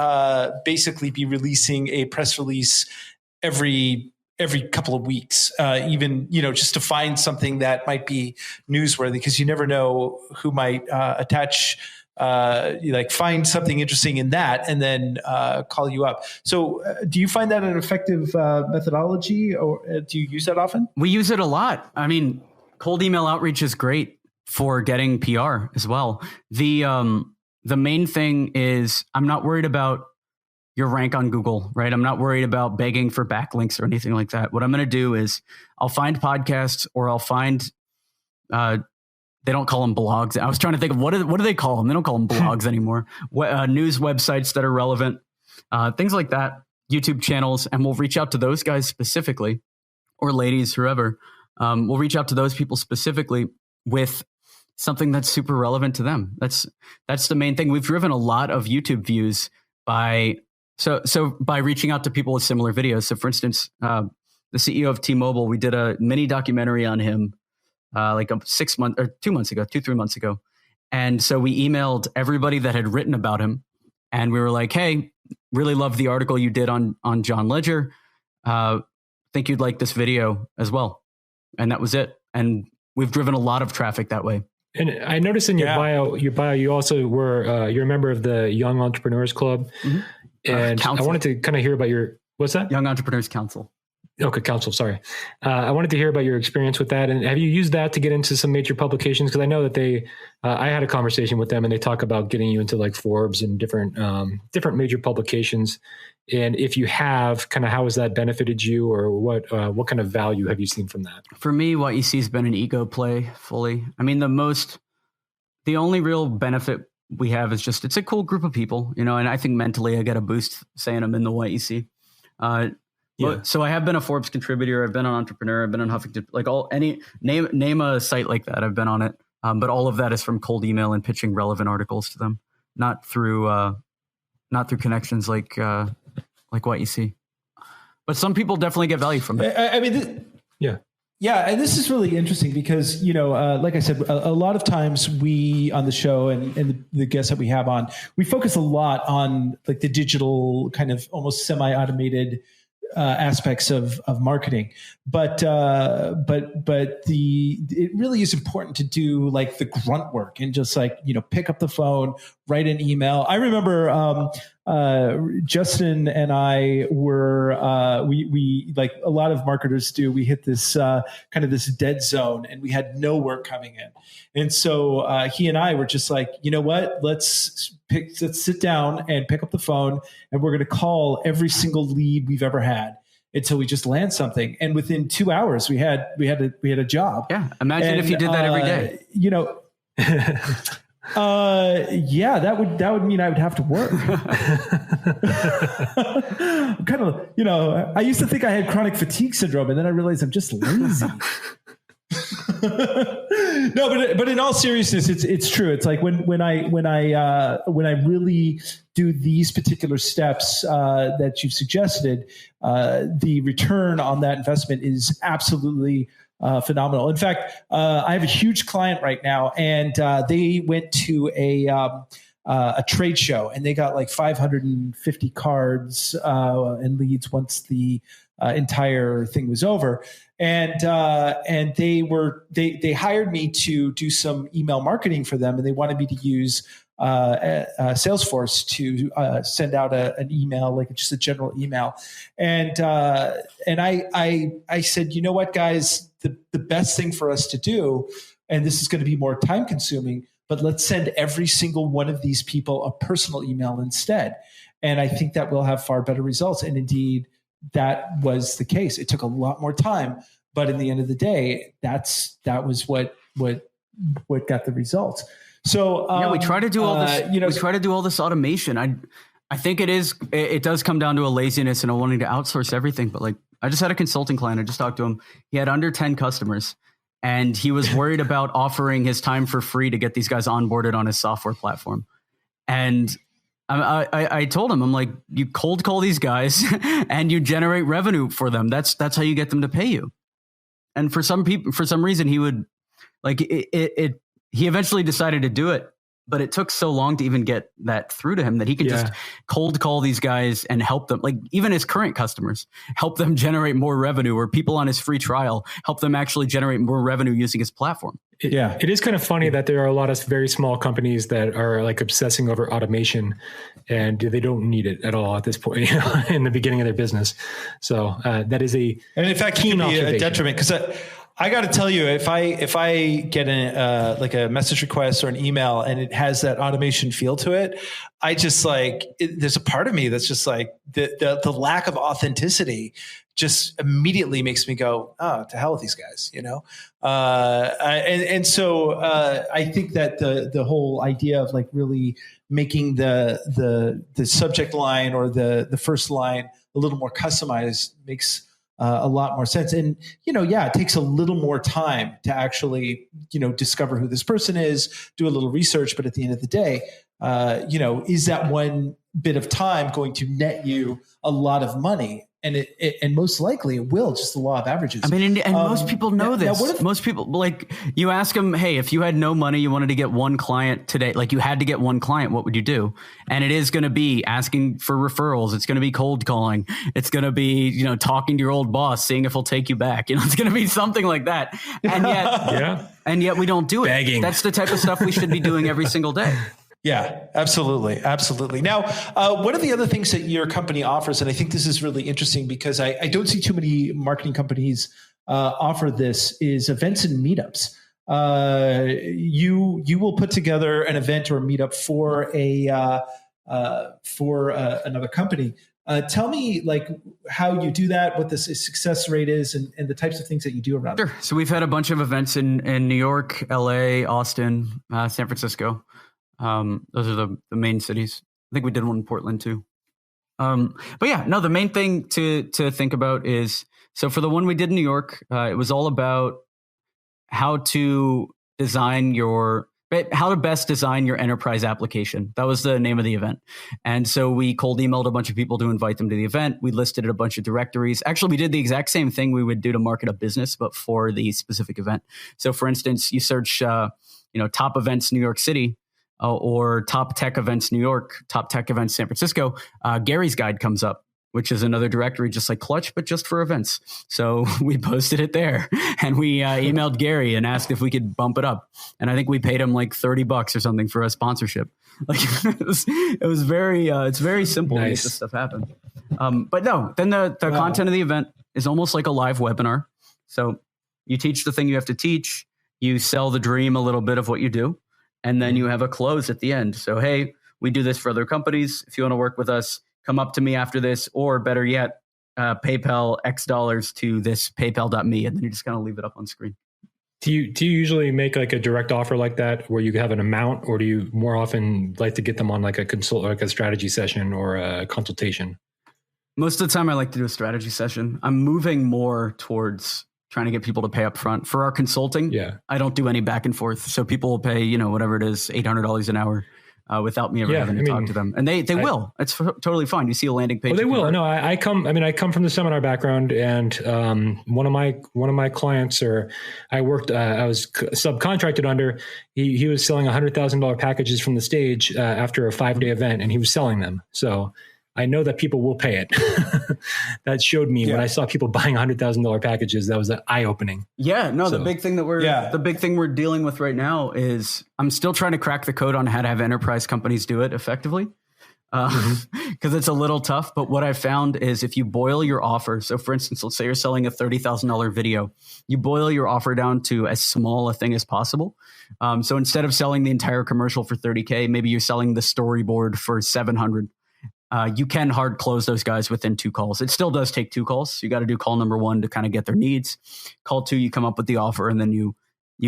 basically be releasing a press release every couple of weeks, even just to find something that might be newsworthy, because you never know who might attach. Find something interesting in that and then call you up. So do you find that an effective methodology, or do you use that often? We use it a lot. I mean, cold email outreach is great for getting PR as well. The main thing is I'm not worried about your rank on Google, right? I'm not worried about begging for backlinks or anything like that. What I'm going to do is I'll find podcasts, or I'll find they don't call them blogs. I was trying to think of what do they call them? They don't call them blogs anymore. News websites that are relevant, things like that, YouTube channels. And we'll reach out to those guys specifically, or ladies, whoever. We'll reach out to those people specifically with something that's super relevant to them. That's the main thing. We've driven a lot of YouTube views by reaching out to people with similar videos. So for instance, the CEO of T-Mobile, we did a mini documentary on him like 3 months ago. And so we emailed everybody that had written about him. And we were like, hey, really love the article you did on John Ledger. Think you'd like this video as well. And that was it. And we've driven a lot of traffic that way. And I noticed in your bio, you also were, you're a member of the Young Entrepreneurs Club. Mm-hmm. And I wanted to kind of hear about what's that? Young Entrepreneurs Council. Okay, Council, sorry. I wanted to hear about your experience with that. And have you used that to get into some major publications? Because I know that I had a conversation with them and they talk about getting you into like Forbes and different major publications. And if you have, kind of how has that benefited you, or what kind of value have you seen from that? For me, what you see has been an ego play fully. I mean, the only real benefit we have is just, it's a cool group of people, and I think mentally I get a boost saying I'm in the YEC. So I have been a Forbes contributor. I've been an entrepreneur. I've been on Huffington, name a site like that. I've been on it. But all of that is from cold email and pitching relevant articles to them, not through connections like what you see. But some people definitely get value from it. Yeah, and this is really interesting because, like I said, a lot of times we on the show and the guests that we have on, we focus a lot on like the digital kind of almost semi-automated aspects of marketing, but it really is important to do like the grunt work and just like, pick up the phone, write an email. I remember Justin and I were we like a lot of marketers do. We hit this kind of this dead zone, and we had no work coming in, and so he and I were just like, you know what? Let's sit down and pick up the phone, and we're going to call every single lead we've ever had until we just land something. And within 2 hours, we had a job. Yeah, imagine if you did that every day. That would mean I would have to work. Kind of, I used to think I had chronic fatigue syndrome, and then I realized I'm just lazy. No, but in all seriousness, it's true. It's like when I really do these particular steps that you've suggested, the return on that investment is absolutely phenomenal. In fact, I have a huge client right now, and they went to a trade show, and they got like 550 cards and leads once the entire thing was over. And they hired me to do some email marketing for them, and they wanted me to use Salesforce to send out an email, like just a general email. And I said, you know what, guys, the best thing for us to do, and this is going to be more time consuming, but let's send every single one of these people a personal email instead. And I think that will have far better results. And indeed, that was the case. It took a lot more time, but in the end of the day, that was what got the results. So we try to do all this. We try to do all this automation. I think it does come down to a laziness and a wanting to outsource everything. But like, I just had a consulting client. I just talked to him. He had under 10 customers, and he was worried about offering his time for free to get these guys onboarded on his software platform. And I told him, I'm like, you cold call these guys and you generate revenue for them. That's how you get them to pay you. And for some people, for some reason, he would like it. He eventually decided to do it, but it took so long to even get that through to him that he could just cold call these guys and help them, like even his current customers, help them generate more revenue, or people on his free trial, help them actually generate more revenue using his platform. It is kind of funny that there are a lot of very small companies that are like obsessing over automation, and they don't need it at all at this point, in the beginning of their business. So that is and in fact, it can be a detriment, because I got to tell you, if I get like a message request or an email and it has that automation feel to it, I just there's a part of me that's just like the lack of authenticity just immediately makes me go, oh, to hell with these guys, So I think that the whole idea of like really making the subject line or the first line a little more customized makes a lot more sense. And, it takes a little more time to actually, discover who this person is, do a little research. But at the end of the day, is that one bit of time going to net you a lot of money? And and most likely it will, just the law of averages. I mean, and most people know this. Most people, like, you ask them, hey, if you had no money, you wanted to get one client today, like you had to get one client, what would you do? And it is going to be asking for referrals. It's going to be cold calling. It's going to be, talking to your old boss, seeing if he'll take you back. It's going to be something like that. And yet, and yet we don't do it. Begging. That's the type of stuff we should be doing every single day. Yeah, absolutely. Absolutely. Now, one of the other things that your company offers, and I think this is really interesting because I don't see too many marketing companies offer this, is events and meetups. You will put together an event or a meetup for another company. Tell me how you do that, what the success rate is, and the types of things that you do around it. Sure. So we've had a bunch of events in New York, LA, Austin, San Francisco. Those are the main cities. I think we did one in Portland too. But yeah, no, the main thing to think about is, so for the one we did in New York, it was all about how to best design your enterprise application. That was the name of the event. And so we cold emailed a bunch of people to invite them to the event. We listed a bunch of directories. Actually, we did the exact same thing we would do to market a business, but for the specific event. So for instance, you search, top events, New York City, or top tech events, New York, top tech events, San Francisco, Gary's Guide comes up, which is another directory just like Clutch, but just for events. So we posted it there, and we emailed Gary and asked if we could bump it up. And I think we paid him like $30 or something for a sponsorship. Like it was very, it's very simple to make this stuff happen. But no, then the content of the event is almost like a live webinar. So you teach the thing you have to teach, you sell the dream a little bit of what you do, and then you have a close at the end. So, hey, we do this for other companies. If you want to work with us, come up to me after this, or better yet, PayPal X dollars to this paypal.me, and then you just kind of leave it up on screen. Do you usually make like a direct offer like that where you have an amount, or do you more often like to get them on like a strategy session or a consultation? Most of the time I like to do a strategy session. I'm moving more towards trying to get people to pay up front. For our consulting, I don't do any back and forth. So people will pay, whatever it is, $800 an hour without me ever having to talk to them. And they will. It's totally fine. You see a landing page. Well, they will. No, I come from the seminar background, and one of my clients, or I was subcontracted under, he was selling $100,000 packages from the stage after a 5-day event, and he was selling them. So I know that people will pay it. That showed me when I saw people buying $100,000 packages. That was eye-opening. Yeah, no, the big thing we're dealing with right now is I'm still trying to crack the code on how to have enterprise companies do it effectively, because it's a little tough. But what I found is if you boil your offer, so for instance, let's say you're selling a $30,000 video, you boil your offer down to as small a thing as possible. So instead of selling the entire commercial for $30K, maybe you're selling the storyboard for $700. You can hard close those guys within 2 calls. It still does take 2 calls. You got to do call number 1 to kind of get their needs. Call 2, you come up with the offer, and then you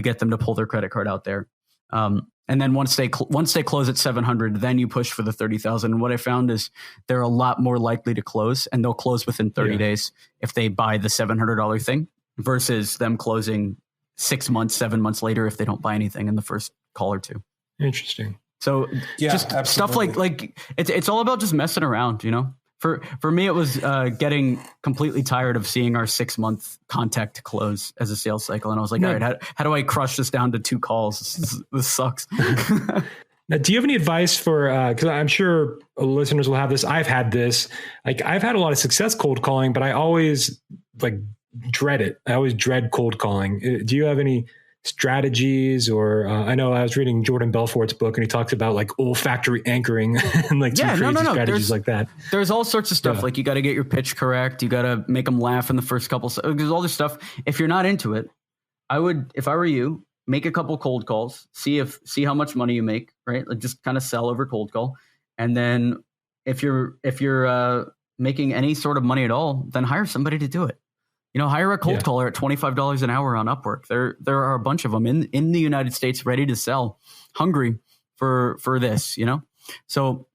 get them to pull their credit card out there. And then once they close at 700, then you push for the 30,000. And what I found is they're a lot more likely to close, and they'll close within 30 days if they buy the $700 thing, versus them closing 6 months, 7 months later if they don't buy anything in the first call or 2. Interesting. So just absolutely. Stuff like it's all about just messing around, For me, it was getting completely tired of seeing our 6-month contact close as a sales cycle, and I was like, all right, how do I crush this down to 2 calls? This sucks. Now, do you have any advice for? Because I'm sure listeners will have this. I've had this. Like, I've had a lot of success cold calling, but I always dread it. I always dread cold calling. Do you have any strategies, or I know I was reading Jordan Belfort's book, and he talks about like olfactory anchoring and like some crazy strategies like that. There's all sorts of stuff. Like you got to get your pitch correct. You got to make them laugh in the first couple. There's all this stuff. If you're not into it, I would, if I were you, make a couple cold calls, see how much money you make, right? Like just kind of sell over cold call. And then if you're making any sort of money at all, then hire somebody to do it. Hire a cold caller at $25 an hour on Upwork. There are a bunch of them in the United States ready to sell, hungry for this, So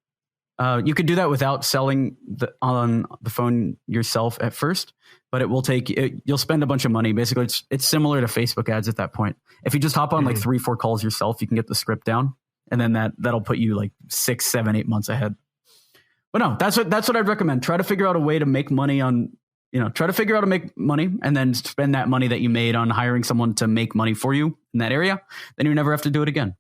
you could do that without selling on the phone yourself at first, but it will you'll spend a bunch of money. Basically, it's similar to Facebook ads at that point. If you just hop on like 3-4 calls yourself, you can get the script down. And then that'll put you like 6, 7, 8 months ahead. But no, that's what I'd recommend. Try to figure out a way to make money and then spend that money that you made on hiring someone to make money for you in that area. Then you never have to do it again.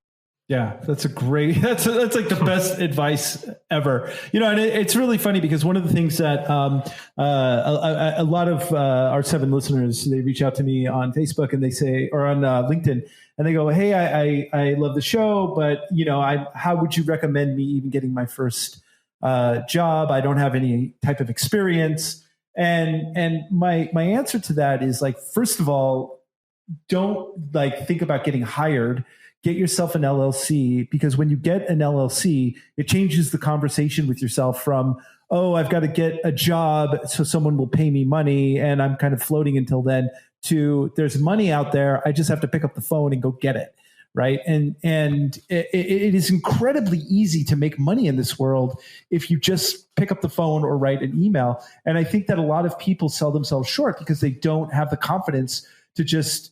Yeah, that's like the best advice ever. And it's really funny because one of the things that a lot of our 7 listeners, they reach out to me on Facebook and they say, or on LinkedIn, and they go, "Hey, I love the show, but how would you recommend me even getting my first job? I don't have any type of experience." And my answer to that is like, first of all, don't think about getting hired. Get yourself an LLC, because when you get an LLC, it changes the conversation with yourself from, oh, I've got to get a job so someone will pay me money and I'm kind of floating until then, to there's money out there. I just have to pick up the phone and go get it. Right. And it is incredibly easy to make money in this world if you just pick up the phone or write an email. And I think that a lot of people sell themselves short because they don't have the confidence to just,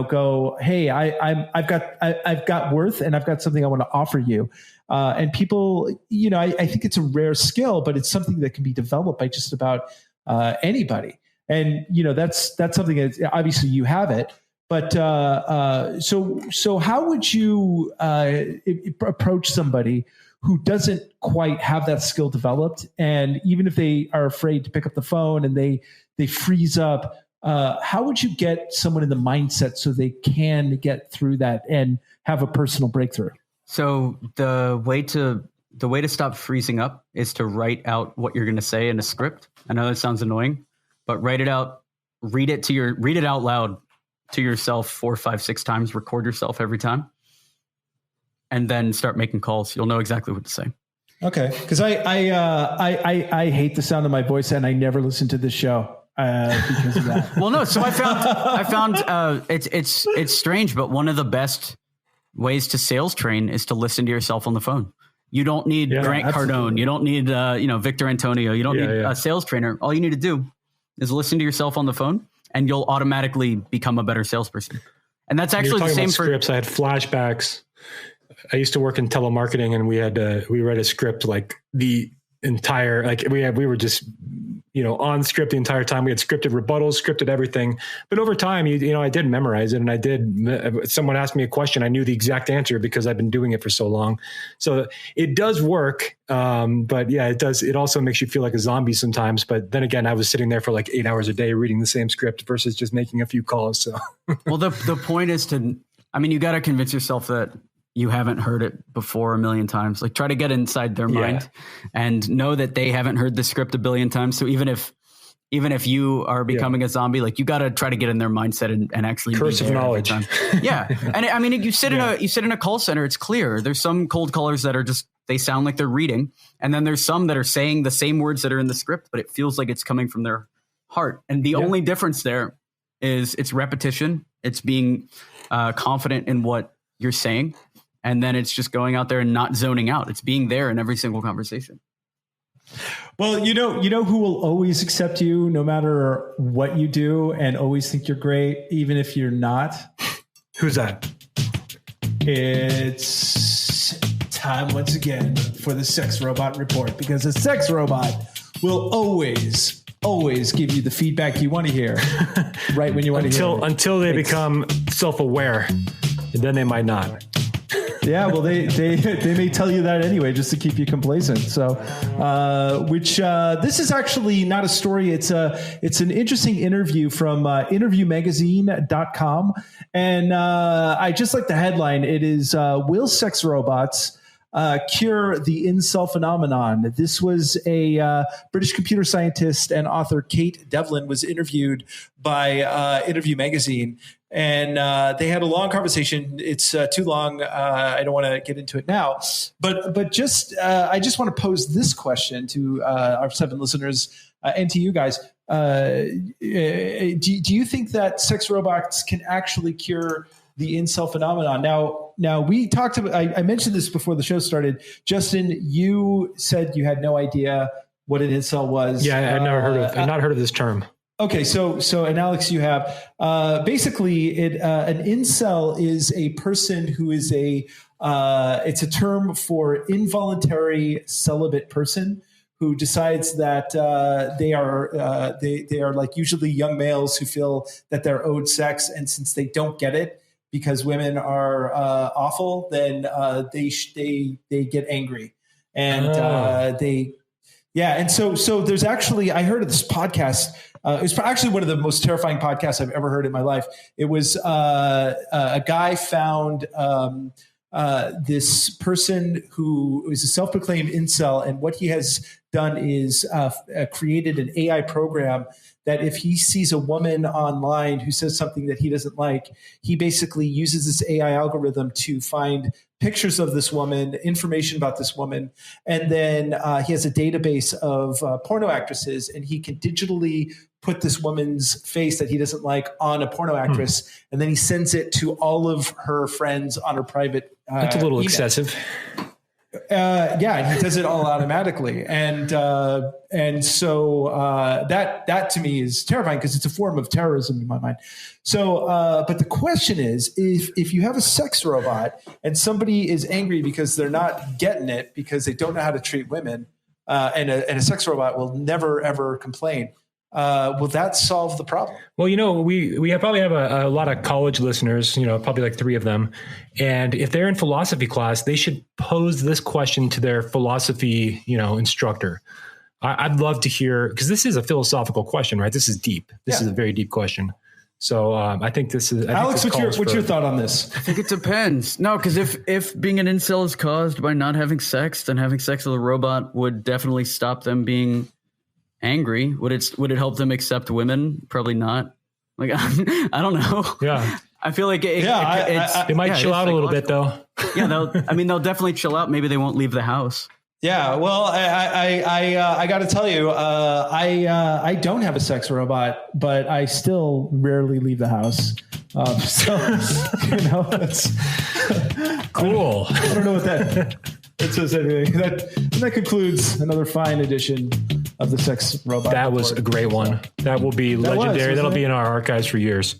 go, hey, I've got worth and I've got something I want to offer you. And people, I think it's a rare skill, but it's something that can be developed by just about anybody. And, that's something that obviously you have it. But so how would you approach somebody who doesn't quite have that skill developed? And even if they are afraid to pick up the phone and they freeze up, how would you get someone in the mindset so they can get through that and have a personal breakthrough? So the way to stop freezing up is to write out what you're going to say in a script. I know that sounds annoying, but write it out, read it out loud to yourself 4, 5, 6 times, record yourself every time, and then start making calls. You'll know exactly what to say. Okay. Cause I hate the sound of my voice and I never listen to this show. Because of that. Well, no. So I found it's strange, but one of the best ways to sales train is to listen to yourself on the phone. You don't need Grant Cardone. You don't need Victor Antonio. You don't need a sales trainer. All you need to do is listen to yourself on the phone, and you'll automatically become a better salesperson. And that's actually the same for scripts. I had flashbacks. I used to work in telemarketing, and we read a script like the entire, we were just on script the entire time. We had scripted rebuttals, scripted everything. But over time, I did memorize it, and someone asked me a question, I knew the exact answer because I've been doing it for so long. So it does work. But yeah, it does. It also makes you feel like a zombie sometimes. But then again, I was sitting there for like 8 hours a day reading the same script versus just making a few calls. So, well, the point is you got to convince yourself that you haven't heard it before a million times. Like, try to get inside their mind and know that they haven't heard the script a billion times. So even if you are becoming a zombie, like, you got to try to get in their mindset and actually curse of knowledge. Yeah. And you sit in a call center, it's clear. There's some cold callers that are just, they sound like they're reading. And then there's some that are saying the same words that are in the script, but it feels like it's coming from their heart. And the only difference there is it's repetition. It's being confident in what you're saying. And then it's just going out there and not zoning out. It's being there in every single conversation. Well, you know who will always accept you no matter what you do and always think you're great, even if you're not? Who's that? It's time once again for the Sex Robot Report, because a sex robot will always give you the feedback you want to hear right when you want to hear it. Until they become self-aware, and then they might not. Yeah, well, they may tell you that anyway, just to keep you complacent. So, this is actually not a story. It's an interesting interview from interviewmagazine.com. And I just like the headline. It is, will sex robots cure the incel phenomenon? This was a British computer scientist and author Kate Devlin was interviewed by Interview Magazine. And they had a long conversation. It's too long. I don't want to get into it now. But just I just want to pose this question to our 7 listeners and to you guys. Do you think that sex robots can actually cure the incel phenomenon? Now we talked about. I mentioned this before the show started. Justin, you said you had no idea what an incel was. Yeah, I've not heard of this term. Okay, so and Alex, you have basically an incel is a person who is a It's a term for involuntary celibate person who decides that they are like usually young males who feel that they're owed sex, and since they don't get it because women are awful, then they get angry, and and so there's actually, I heard of this podcast. It was actually one of the most terrifying podcasts I've ever heard in my life. It was a guy found this person who is a self-proclaimed incel, and what he has done is created an AI program that if he sees a woman online who says something that he doesn't like, he basically uses this AI algorithm to find pictures of this woman, information about this woman, and then he has a database of porno actresses, and he can digitally put this woman's face that he doesn't like on a porno actress, and then he sends it to all of her friends on her private That's a little email. excessive. And he does it all automatically, and so that to me is terrifying because it's a form of terrorism in my mind. So, but the question is, if you have a sex robot and somebody is angry because they're not getting it because they don't know how to treat women, and a sex robot will never ever complain. Will that solve the problem? Well, we probably have a lot of college listeners, probably like 3 of them. And if they're in philosophy class, they should pose this question to their philosophy, instructor. I'd love to hear, because this is a philosophical question, right? This is deep. This is a very deep question. So I think this is... Alex, what's your thought on this? I think it depends. No, because if being an incel is caused by not having sex, then having sex with a robot would definitely stop them being angry. Would it help them accept women? Probably not. Like, I don't know. Yeah. I feel like they might chill out a little bit though. Yeah. They'll definitely chill out. Maybe they won't leave the house. Yeah. Well, I got to tell you, I don't have a sex robot, but I still rarely leave the house. So, it's cool. I don't know what that says anything. That concludes another fine edition of the sex robot. That was a great one. That will be legendary. That'll be in our archives for years.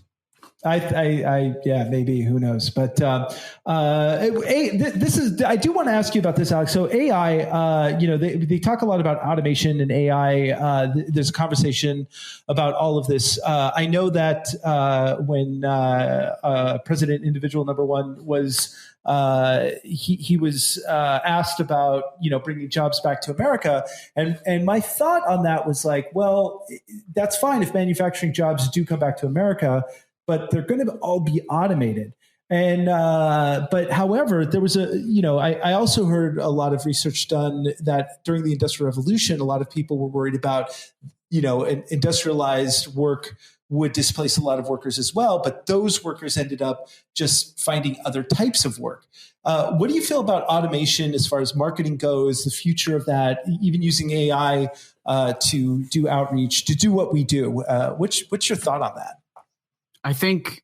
Maybe, who knows? But I do want to ask you about this, Alex. So AI, they talk a lot about automation and AI. There's a conversation about all of this. I know that when President Individual Number 1 was he was asked about bringing jobs back to America, and my thought on that was like, well, that's fine if manufacturing jobs do come back to America, but they're going to all be automated. And but however, there was I also heard a lot of research done that during the Industrial Revolution, a lot of people were worried about industrialized work would displace a lot of workers as well, but those workers ended up just finding other types of work. What do you feel about automation as far as marketing goes, the future of that, even using AI to do outreach, to do what we do? What's your thought on that? I think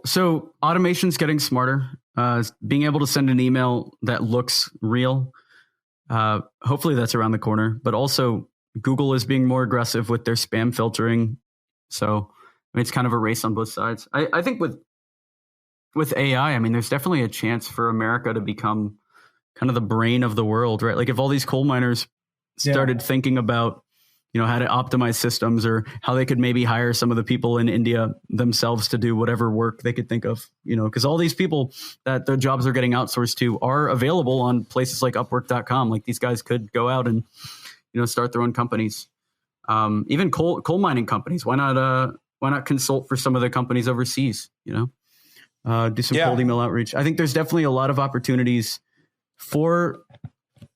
so automation's getting smarter. Being able to send an email that looks real, hopefully that's around the corner, but also Google is being more aggressive with their spam filtering. So it's kind of a race on both sides. I think with AI, there's definitely a chance for America to become kind of the brain of the world, right? Like if all these coal miners started thinking about, how to optimize systems or how they could maybe hire some of the people in India themselves to do whatever work they could think of, because all these people that the jobs are getting outsourced to are available on places like Upwork.com. Like these guys could go out and, start their own companies. Even coal mining companies. Why not consult for some of the companies overseas? Do some cold email outreach. I think there's definitely a lot of opportunities for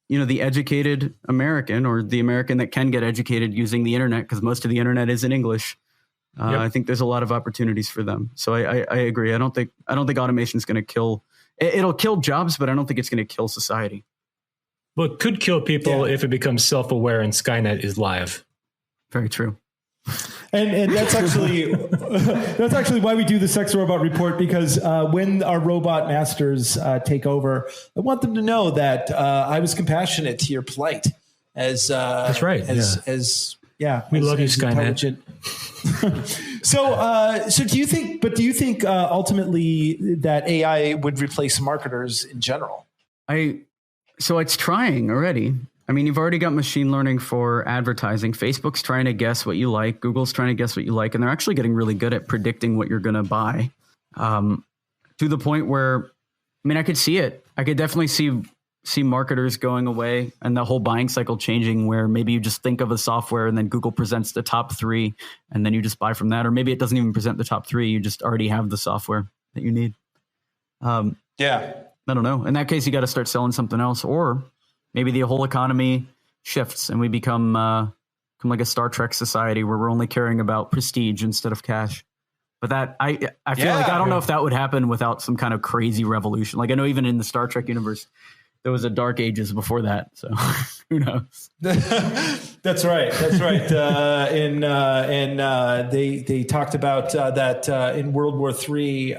the educated American or the American that can get educated using the internet, because most of the internet is in English. I think there's a lot of opportunities for them. So I agree. I don't think automation is going to kill. It'll kill jobs, but I don't think it's going to kill society. Well, it could kill people if it becomes self-aware and Skynet is live. Very true. And that's actually why we do the Sex Robot Report, because when our robot masters take over, I want them to know that I was compassionate to your plight. That's right. We love you, Skynet. So do you think ultimately that AI would replace marketers in general? So it's trying already. I mean, you've already got machine learning for advertising. Facebook's trying to guess what you like. Google's trying to guess what you like. And they're actually getting really good at predicting what you're going to buy, to the point where, I mean, I could see it. I could definitely see marketers going away and the whole buying cycle changing, where maybe you just think of a software and then Google presents the top 3 and then you just buy from that. Or maybe it doesn't even present the top 3. You just already have the software that you need. Yeah. I don't know. In that case, you got to start selling something else, or maybe the whole economy shifts and we become like a Star Trek society where we're only caring about prestige instead of cash. But that I feel like I don't know if that would happen without some kind of crazy revolution. Like I know even in the Star Trek universe, there was a dark ages before that. So who knows? That's right. That's right. They talked about that in World War III.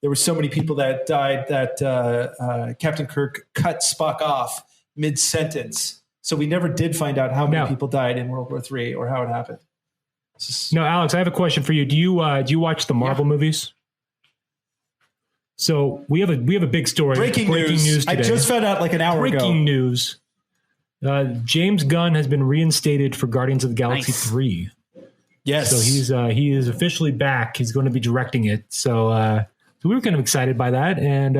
There were so many people that died that Captain Kirk cut Spock off mid-sentence. So we never did find out how many people died in World War III or how it happened. No, Alex, I have a question for you. Do you watch the Marvel movies? So we have a big story. Breaking news today. I just found out like an hour ago. Breaking news. James Gunn has been reinstated for Guardians of the Galaxy 3. Yes. So he is officially back. He's going to be directing it. So we were kind of excited by that, and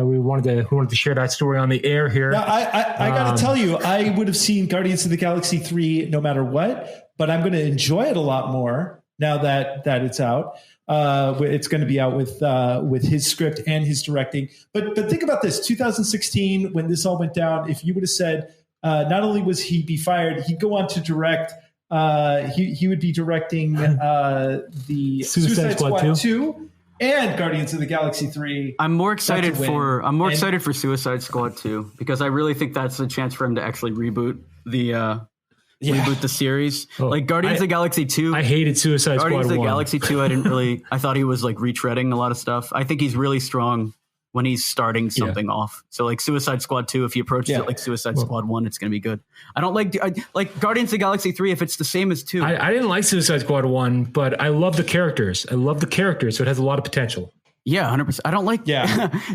we wanted to share that story on the air here. Now, I got to tell you, I would have seen Guardians of the Galaxy 3 no matter what, but I'm going to enjoy it a lot more now that it's out. It's going to be out with his script and his directing. But think about this: 2016, when this all went down, if you would have said not only was he be fired, he'd go on to direct. He would be directing the Suicide Squad 2 and Guardians of the Galaxy 3. I'm more excited for Suicide Squad 2 because I really think that's a chance for him to actually reboot the series. Oh, like Guardians of the Galaxy 2. I hated Suicide Squad 1. Guardians of the Galaxy 2, I thought he was like retreading a lot of stuff. I think he's really strong when he's starting something off. So like Suicide Squad 2, if he approaches it like Suicide Squad 1, it's going to be good. I don't like Guardians of the Galaxy 3 if it's the same as 2. I didn't like Suicide Squad 1, but I love the characters. So it has a lot of potential. Yeah, 100%. I don't like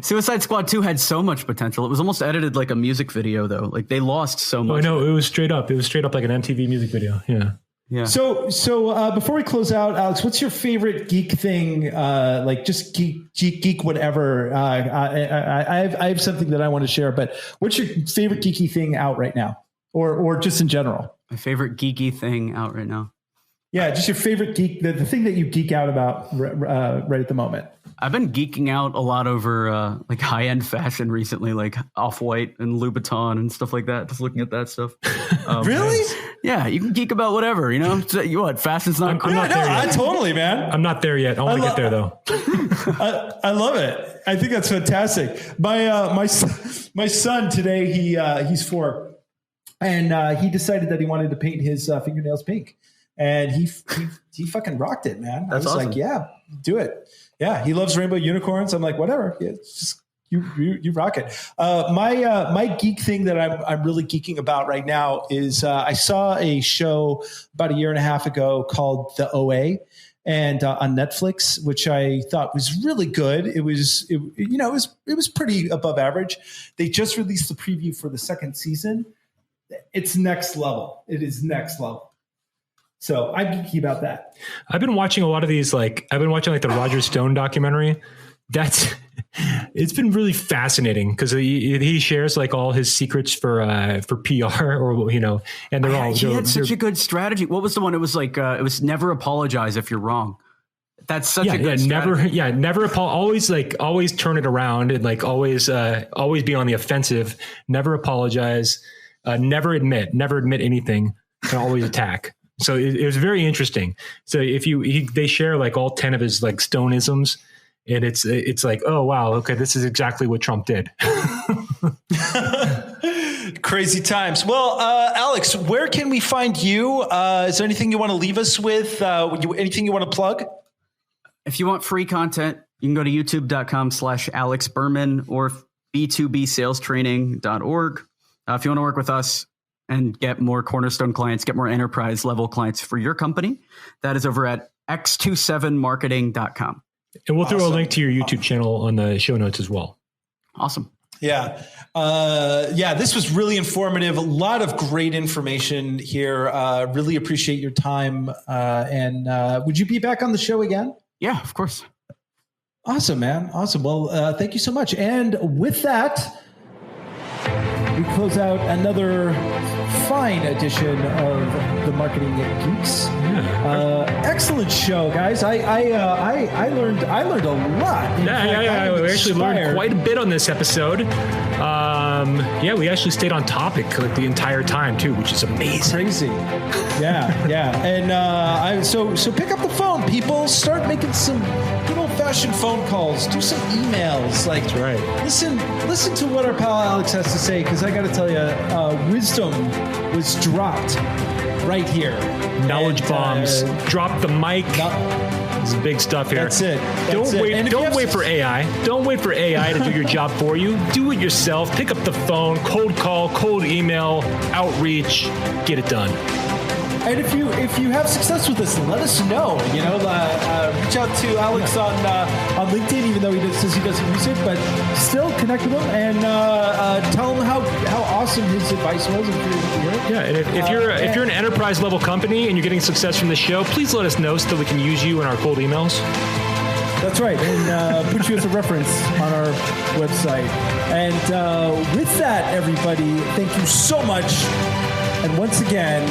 Suicide Squad 2 had so much potential. It was almost edited like a music video though. Like they lost so much. Oh, no, it was straight up like an MTV music video. Yeah. Yeah. So before we close out, Alex, what's your favorite geek thing? Like just geek whatever. I have something that I want to share, but what's your favorite geeky thing out right now, or just in general? My favorite geeky thing out right now. Yeah, just your favorite geek, the thing that you geek out about right at the moment. I've been geeking out a lot over like high-end fashion recently, like Off-White and Louboutin and stuff like that. Just looking at that stuff. Really? Yeah, you can geek about whatever, you know? Fashion's not cool. I'm not there yet. Totally, man. I'm not there yet. I want to get there, though. I love it. I think that's fantastic. My son today, he's 4, and he decided that he wanted to paint his fingernails pink. And he fucking rocked it, man. That's awesome. Like, yeah, do it. Yeah, he loves rainbow unicorns. I'm like, whatever. Yeah, it's just you rock it. My geek thing that I'm really geeking about right now is I saw a show about a year and a half ago called The OA, and on Netflix, which I thought was really good. It was pretty above average. They just released the preview for the second season. It's next level. It is next level. So I'm geeky about that. I've been watching a lot of these, like the Roger Stone documentary. It's been really fascinating because he shares like all his secrets for PR or, and they're all. He had such a good strategy. What was the one? It was like, it was never apologize if you're wrong. That's such a good strategy. Always turn it around and like always be on the offensive. Never apologize. Never admit anything and always attack. So it was very interesting. So they share like all 10 of his like Stoneisms, and it's like, oh wow, okay, this is exactly what Trump did. Crazy times. Well, Alex, where can we find you? Is there anything you want to leave us with? Anything you want to plug? If you want free content, you can go to youtube.com/Alex Berman or b2bsalestraining.org. If you want to work with us and get more Cornerstone clients, get more enterprise level clients for your company, that is over at x27marketing.com. And we'll throw a link to your YouTube channel on the show notes as well. Awesome. Yeah. This was really informative. A lot of great information here. Really appreciate your time. And would you be back on the show again? Yeah, of course. Awesome, man. Awesome. Well, thank you so much. And with that, we close out another fine edition of the Marketing Geeks. Excellent show, guys. I learned a lot. We actually learned quite a bit on this episode. We actually stayed on topic like the entire time too, which is amazing. Crazy. Yeah. And so pick up the phone, people. Start making some good old-fashioned phone calls. Do some emails. Like, that's right. Listen to what our pal Alex has to say, because I got to tell you, wisdom was dropped right here. Knowledge bombs. Drop the mic. This is big stuff here. That's it. Don't wait for AI. Don't wait for AI to do your job for you. Do it yourself. Pick up the phone, cold call, cold email, outreach, get it done. And if you have success with this, let us know. Reach out to Alex on LinkedIn, even though says he doesn't use it, but still connect with him and tell him how awesome his advice was. And if you're an enterprise level company and you're getting success from the show, please let us know so that we can use you in our cold emails. That's right, and put you as a reference on our website. And with that, everybody, thank you so much. And once again,